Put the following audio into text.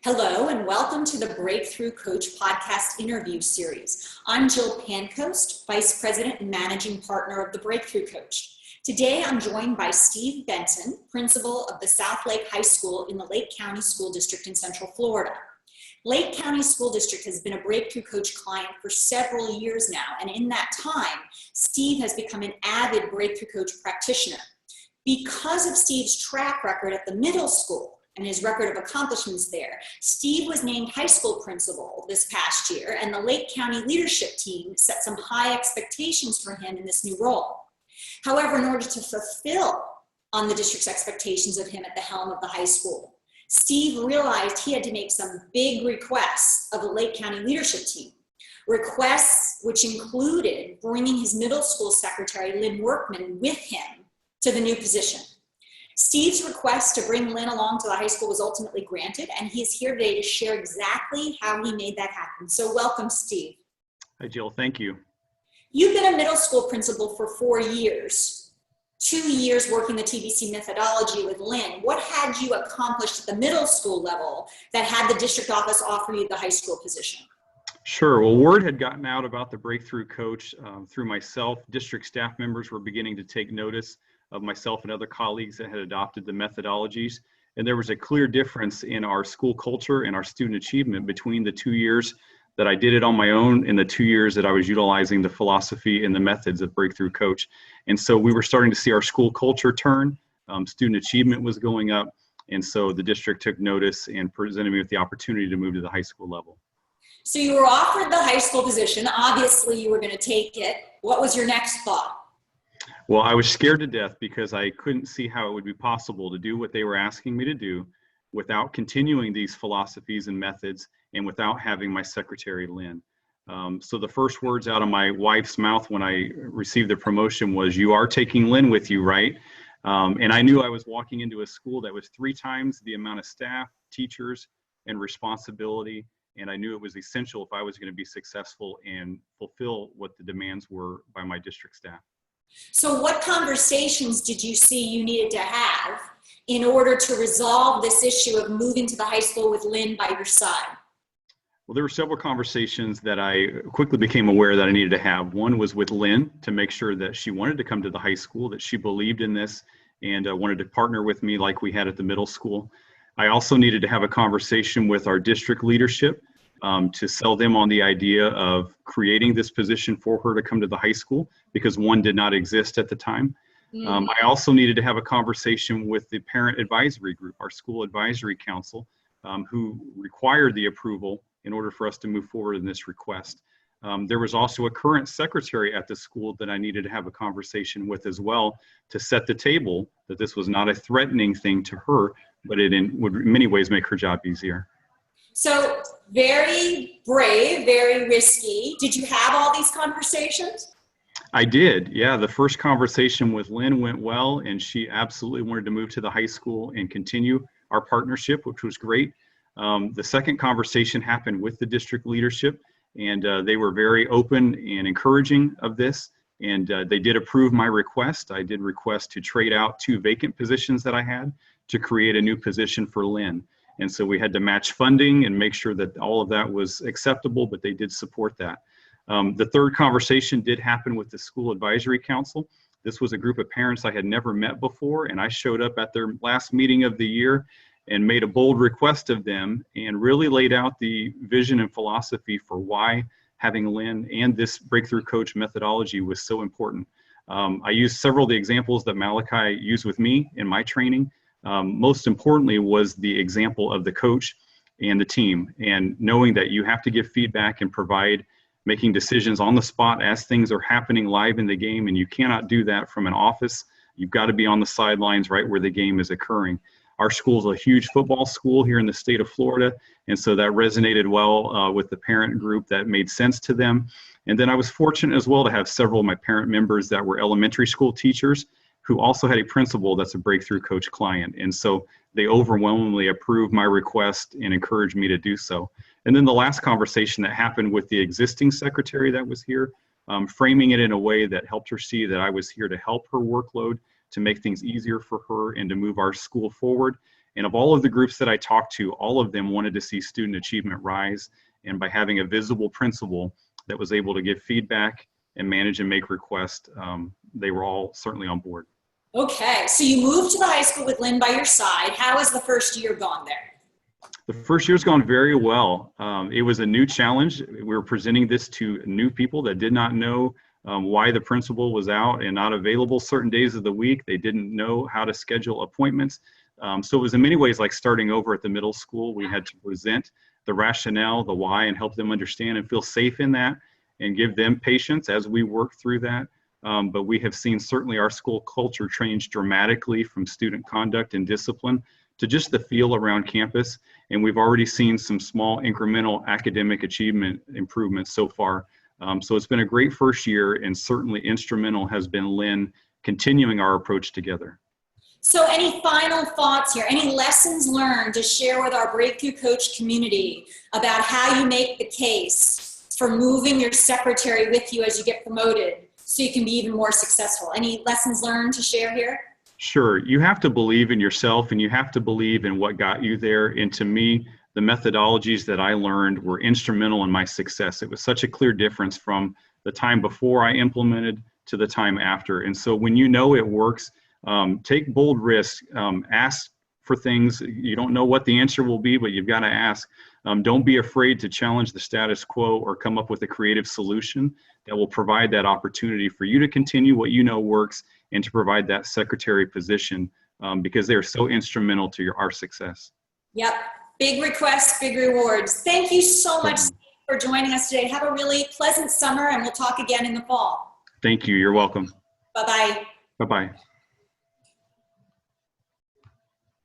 Hello and welcome to the Breakthrough Coach podcast interview series. I'm Jill Pancoast, Vice President and Managing Partner of the Breakthrough Coach. Today I'm joined by Steve Benson, Principal of the South Lake High School in the Lake County School District in Central Florida. Lake County School District has been a Breakthrough Coach client for several years now, and in that time, Steve has become an avid Breakthrough Coach practitioner. Because of Steve's track record at the middle school, and his record of accomplishments there, Steve was named high school principal this past year, and the Lake County leadership team set some high expectations for him in this new role. However, in order to fulfill on the district's expectations of him at the helm of the high school, Steve realized he had to make some big requests of the Lake County leadership team. Requests which included bringing his middle school secretary, Lynn Workman, with him to the new position. Steve's request to bring Lynn along to the high school was ultimately granted, and he is here today to share exactly how he made that happen. So welcome, Steve. Hi, Jill. Thank you. You've been a middle school principal for 4 years, 2 years working the TBC methodology with Lynn. What had you accomplished at the middle school level that had the district office offer you the high school position? Sure. Well, word had gotten out about the Breakthrough Coach through myself. District staff members were beginning to take notice of myself and other colleagues that had adopted the methodologies. And there was a clear difference in our school culture and our student achievement between the 2 years that I did it on my own and the 2 years that I was utilizing the philosophy and the methods of Breakthrough Coach. And so we were starting to see our school culture turn, student achievement was going up. And so the district took notice and presented me with the opportunity to move to the high school level. So you were offered the high school position. Obviously you were going to take it. What was your next thought? Well, I was scared to death because I couldn't see how it would be possible to do what they were asking me to do without continuing these philosophies and methods and without having my secretary, Lynn. So the first words out of my wife's mouth when I received the promotion was, "You are taking Lynn with you, right?" And I knew I was walking into a school that was 3 times the amount of staff, teachers, and responsibility. And I knew it was essential if I was going to be successful and fulfill what the demands were by my district staff. So what conversations did you see you needed to have in order to resolve this issue of moving to the high school with Lynn by your side? Well, there were several conversations that I quickly became aware that I needed to have. One was with Lynn to make sure that she wanted to come to the high school, that she believed in this and wanted to partner with me like we had at the middle school. I also needed to have a conversation with our district leadership to sell them on the idea of creating this position for her to come to the high school because one did not exist at the time. I also needed to have a conversation with the parent advisory group, our school advisory council, who required the approval in order for us to move forward in this request. There was also a current secretary at the school that I needed to have a conversation with as well to set the table that this was not a threatening thing to her, but it would in many ways make her job easier. So very brave, very risky. Did you have all these conversations? I did. Yeah. The first conversation with Lynn went well, and she absolutely wanted to move to the high school and continue our partnership, which was great. The second conversation happened with the district leadership, and they were very open and encouraging of this. And they did approve my request. I did request to trade out 2 vacant positions that I had to create a new position for Lynn. And so we had to match funding and make sure that all of that was acceptable, but they did support that. The third conversation did happen with the school advisory council. This was a group of parents I had never met before, and I showed up at their last meeting of the year and made a bold request of them and really laid out the vision and philosophy for why having Lynn and this Breakthrough Coach methodology was so important. I used several of the examples that Malachi used with me in my training. Most importantly was the example of the coach and the team, and knowing that you have to give feedback and provide making decisions on the spot as things are happening live in the game, and you cannot do that from an office. You've got to be on the sidelines right where the game is occurring. Our school is a huge football school here in the state of Florida, and so that resonated well with the parent group. That made sense to them. And then I was fortunate as well to have several of my parent members that were elementary school teachers who also had a principal that's a Breakthrough Coach client. And so they overwhelmingly approved my request and encouraged me to do so. And then the last conversation that happened with the existing secretary that was here, framing it in a way that helped her see that I was here to help her workload, to make things easier for her and to move our school forward. And of all of the groups that I talked to, all of them wanted to see student achievement rise. And by having a visible principal that was able to give feedback and manage and make requests, they were all certainly on board. Okay, so you moved to the high school with Lynn by your side. How has the first year gone there? The first year's gone very well. It was a new challenge. We were presenting this to new people that did not know why the principal was out and not available certain days of the week. They didn't know how to schedule appointments. So it was in many ways like starting over at the middle school. We had to present the rationale, the why, and help them understand and feel safe in that and give them patience as we work through that. But we have seen certainly our school culture change dramatically from student conduct and discipline to just the feel around campus. And we've already seen some small incremental academic achievement improvements so far. So it's been a great first year, and certainly instrumental has been Lynn continuing our approach together. So any final thoughts here, any lessons learned to share with our Breakthrough Coach community about how you make the case for moving your secretary with you as you get promoted so you can be even more successful? Any lessons learned to share here? Sure. You have to believe in yourself, and you have to believe in what got you there. And to me, the methodologies that I learned were instrumental in my success. It was such a clear difference from the time before I implemented to the time after. And so when you know it works, take bold risks, ask for things. You don't know what the answer will be, but you've got to ask. Don't be afraid to challenge the status quo or come up with a creative solution that will provide that opportunity for you to continue what you know works and to provide that secretary position, because they are so instrumental to our success. Yep. Big requests, big rewards. Thank you so much for joining us today. Have a really pleasant summer, and we'll talk again in the fall. Thank you. You're welcome. Bye-bye. Bye-bye.